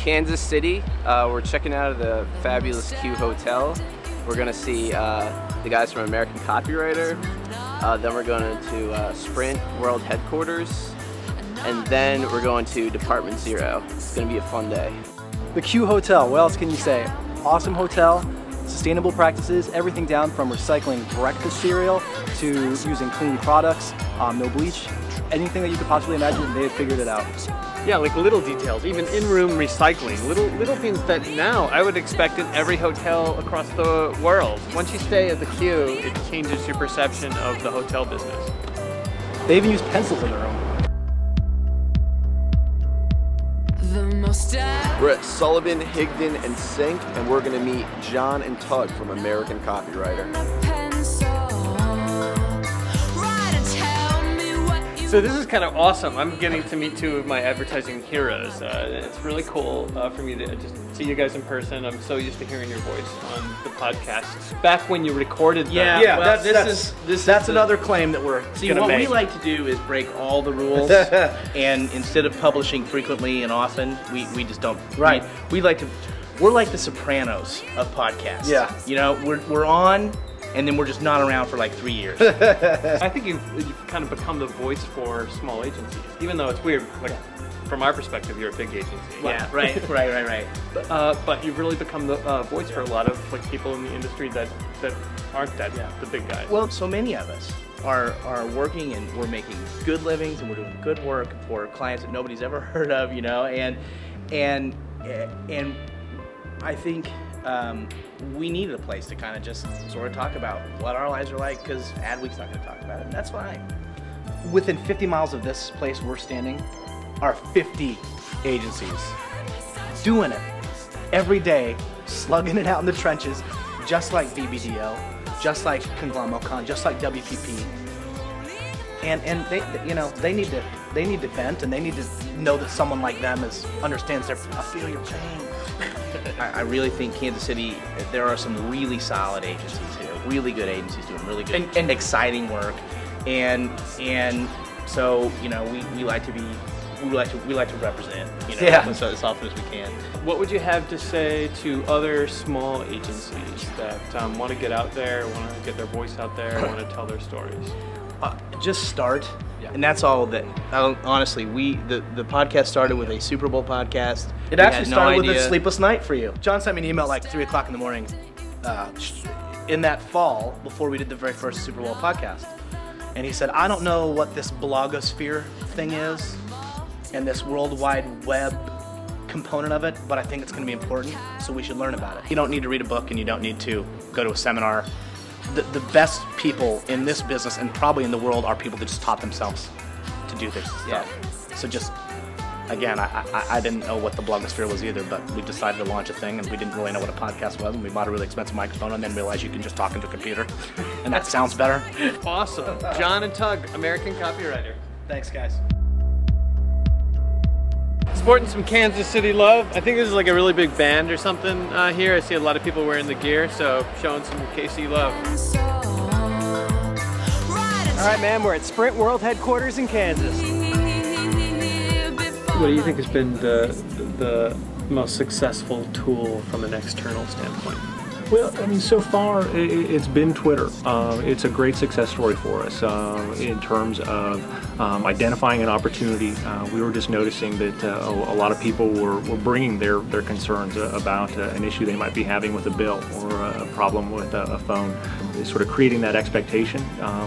Kansas City. We're checking out the fabulous Q Hotel. We're going to see the guys from American Copywriter. Then we're going to Sprint World Headquarters. And then we're going to Dept Zero. It's going to be a fun day. The Q Hotel, what else can you say? Awesome hotel, sustainable practices, everything down from recycling breakfast cereal to using clean products, no bleach. Anything that you could possibly imagine, they have figured it out. Yeah, like little details, even in-room recycling, little things that now I would expect in every hotel across the world. Once you stay at the Q, it changes your perception of the hotel business. They even use pencils in their room. We're at Sullivan, Higdon, and Sink, and we're going to meet John and Tug from American Copywriter. So this is kind of awesome. I'm getting to meet two of my advertising heroes. It's really cool for me to just see you guys in person. I'm so used to hearing your voice on the podcast. Back when you recorded them. Yeah, well, that's another claim that we're See, what we like to do is break all the rules, and instead of publishing frequently and often, we just don't. Right. We're like the Sopranos of podcasts. Yeah. You know, we're on, and then we're just not around for like 3 years. I think you've kind of become the voice for small agencies, even though it's weird. Like, from our perspective, you're a big agency. Yeah, right. But you've really become the voice for a lot of like people in the industry that aren't the big guys. Well, so many of us are working, and we're making good livings, and we're doing good work for clients that nobody's ever heard of, you know, and I think we needed a place to kind of just sort of talk about what our lives are like, because Adweek's not going to talk about it, and that's fine. Within 50 miles of this place we're standing are 50 agencies doing it every day, slugging it out in the trenches, just like BBDO, just like Conglomerate, just like WPP. And they, you know, they need to vent, and they need to know that someone like them understands their. I feel your pain. I really think Kansas City, there are some really solid agencies here, really good agencies doing really good and exciting work, and so, you know, we like to represent, you know, as often as we can. What would you have to say to other small agencies that want to get out there, want to get their voice out there, want to tell their stories? Just start. And that's all that, honestly, the podcast started with a Super Bowl podcast. It actually started with a sleepless night for you. John sent me an email at like 3 o'clock in the morning in that fall before we did the very first Super Bowl podcast. And he said, I don't know what this blogosphere thing is and this World Wide Web component of it, but I think it's going to be important, so we should learn about it. You don't need to read a book, and you don't need to go to a seminar. The best people in this business, and probably in the world, are people that just taught themselves to do this stuff. So just, again, I didn't know what the blogosphere was either, but we decided to launch a thing, and we didn't really know what a podcast was, and we bought a really expensive microphone, and then realized you can just talk into a computer, and that sounds better. Awesome. John and Tug, American Copywriter. Thanks, guys. Sporting some Kansas City love. I think this is like a really big band or something here. I see a lot of people wearing the gear, so showing some KC love. All right, man, we're at Sprint World Headquarters in Kansas. What do you think has been the most successful tool from an external standpoint? Well, I mean, so far it's been Twitter. It's a great success story for us in terms of identifying an opportunity. We were just noticing that a lot of people were bringing their concerns about an issue they might be having with a bill or a problem with a phone. Sort of creating that expectation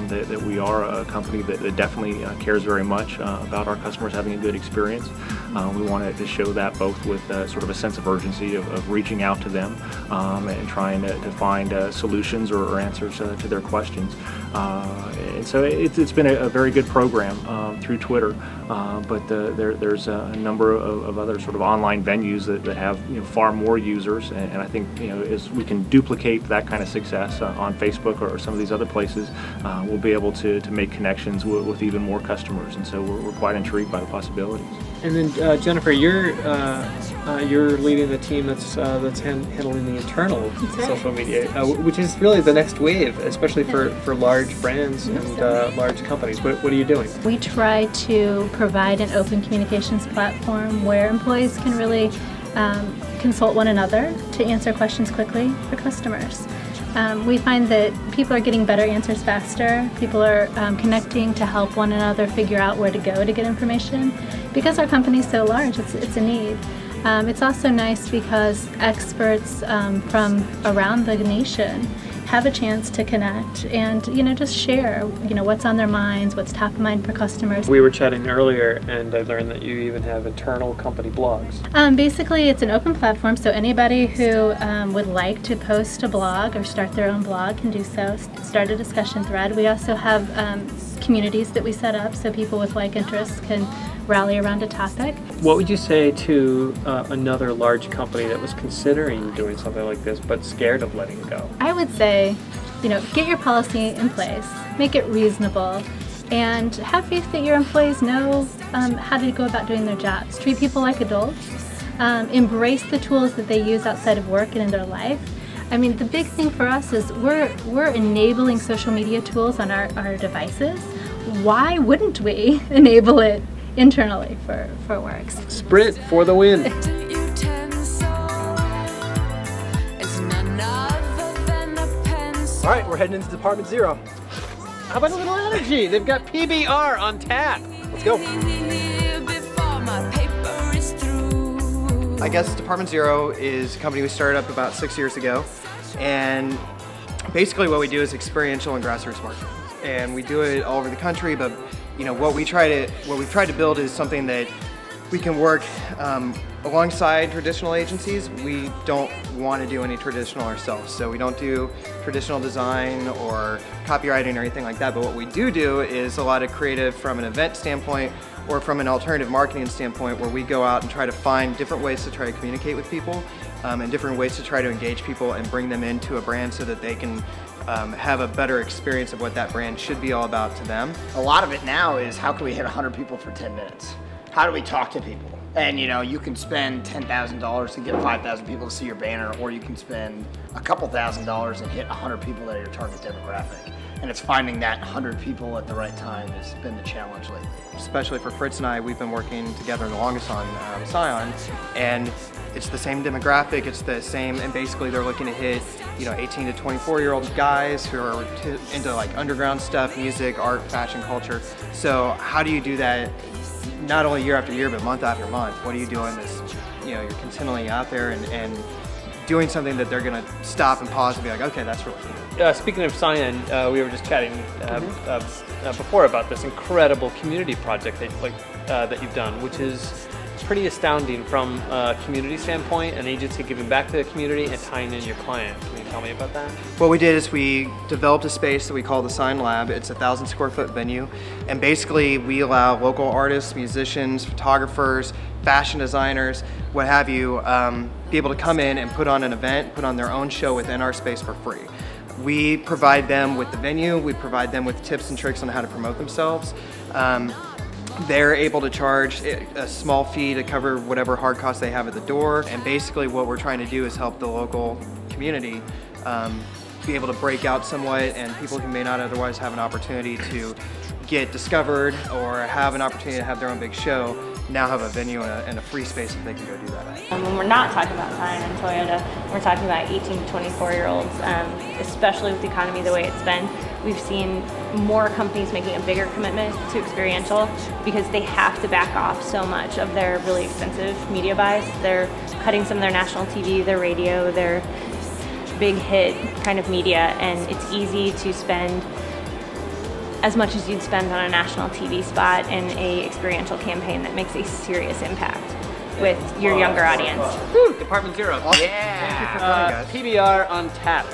that we are a company that definitely cares very much about our customers having a good experience. We wanted to show that both with sort of a sense of urgency of reaching out to them and trying to find solutions or answers to their questions. And so it's been a very good program through Twitter, but there's a number of other sort of online venues that have far more users, and I think as we can duplicate that kind of success on Facebook or some of these other places, we'll be able to make connections with even more customers, and so we're quite intrigued by the possibilities. And then Jennifer, you're leading the team that's handling the internal social media, which is really the next wave, especially for large brands and large companies. What are you doing? We try to provide an open communications platform where employees can really consult one another to answer questions quickly for customers. We find that people are getting better answers faster. People are connecting to help one another figure out where to go to get information. Because our company is so large, it's a need. It's also nice because experts from around the nation have a chance to connect and just share what's on their minds, what's top of mind for customers. We were chatting earlier and I learned that you even have internal company blogs. Basically it's an open platform, so anybody who would like to post a blog or start their own blog can do so, start a discussion thread. We also have communities that we set up so people with like interests can rally around a topic. What would you say to another large company that was considering doing something like this but scared of letting it go? I would say, get your policy in place, make it reasonable, and have faith that your employees know how to go about doing their jobs. Treat people like adults, embrace the tools that they use outside of work and in their life. I mean, the big thing for us is we're enabling social media tools on our devices. Why wouldn't we enable it internally for works? Sprint for the win! All right, we're heading into Dept Zero. How about a little energy? They've got PBR on tap. Let's go. I guess Dept Zero is a company we started up about 6 years ago, and basically what we do is experiential and grassroots marketing, and we do it all over the country. But what we've tried to build is something that we can work alongside traditional agencies. We don't want to do any traditional ourselves, so we don't do traditional design or copywriting or anything like that. But what we do is a lot of creative from an event standpoint or from an alternative marketing standpoint, where we go out and try to find different ways to try to communicate with people and different ways to try to engage people and bring them into a brand so that they can have a better experience of what that brand should be all about to them. A lot of it now is how can we hit 100 people for 10 minutes? How do we talk to people? And you can spend $10,000 to get 5,000 people to see your banner, or you can spend a couple $1,000s and hit 100 people that are your target demographic. And it's finding that 100 people at the right time has been the challenge lately. Especially for Fritz and I, we've been working together the longest on Scion, and it's the same demographic, it's the same, and basically they're looking to hit 18 to 24-year-old guys who are into like underground stuff, music, art, fashion, culture. So how do you do that not only year after year, but month after month? What are you doing this, you're continually out there and doing something that they're gonna stop and pause and be like, okay, that's really cool. Speaking of Scion, we were just chatting before about this incredible community project that you've done, which is pretty astounding from a community standpoint, an agency giving back to the community and tying in your client. Can you tell me about that? What we did is we developed a space that we call the Sign Lab. It's a 1,000 square foot venue, and basically we allow local artists, musicians, photographers, fashion designers, what have you, be able to come in and put on an event, put on their own show within our space for free. We provide them with the venue, we provide them with tips and tricks on how to promote themselves. They're able to charge a small fee to cover whatever hard costs they have at the door, and basically what we're trying to do is help the local community be able to break out somewhat, and people who may not otherwise have an opportunity to get discovered or have an opportunity to have their own big show now have a venue and a free space that they can go do that at. When we're not talking about Scion and Toyota, we're talking about 18 to 24-year-olds, especially with the economy the way it's been. We've seen more companies making a bigger commitment to experiential because they have to back off so much of their really expensive media buys. They're cutting some of their national TV, their radio, their big hit kind of media, and it's easy to spend as much as you'd spend on a national TV spot in a experiential campaign that makes a serious impact with your younger audience. Woo, Dept Zero. Awesome. Yeah. Thank you for coming, guys. PBR on tap.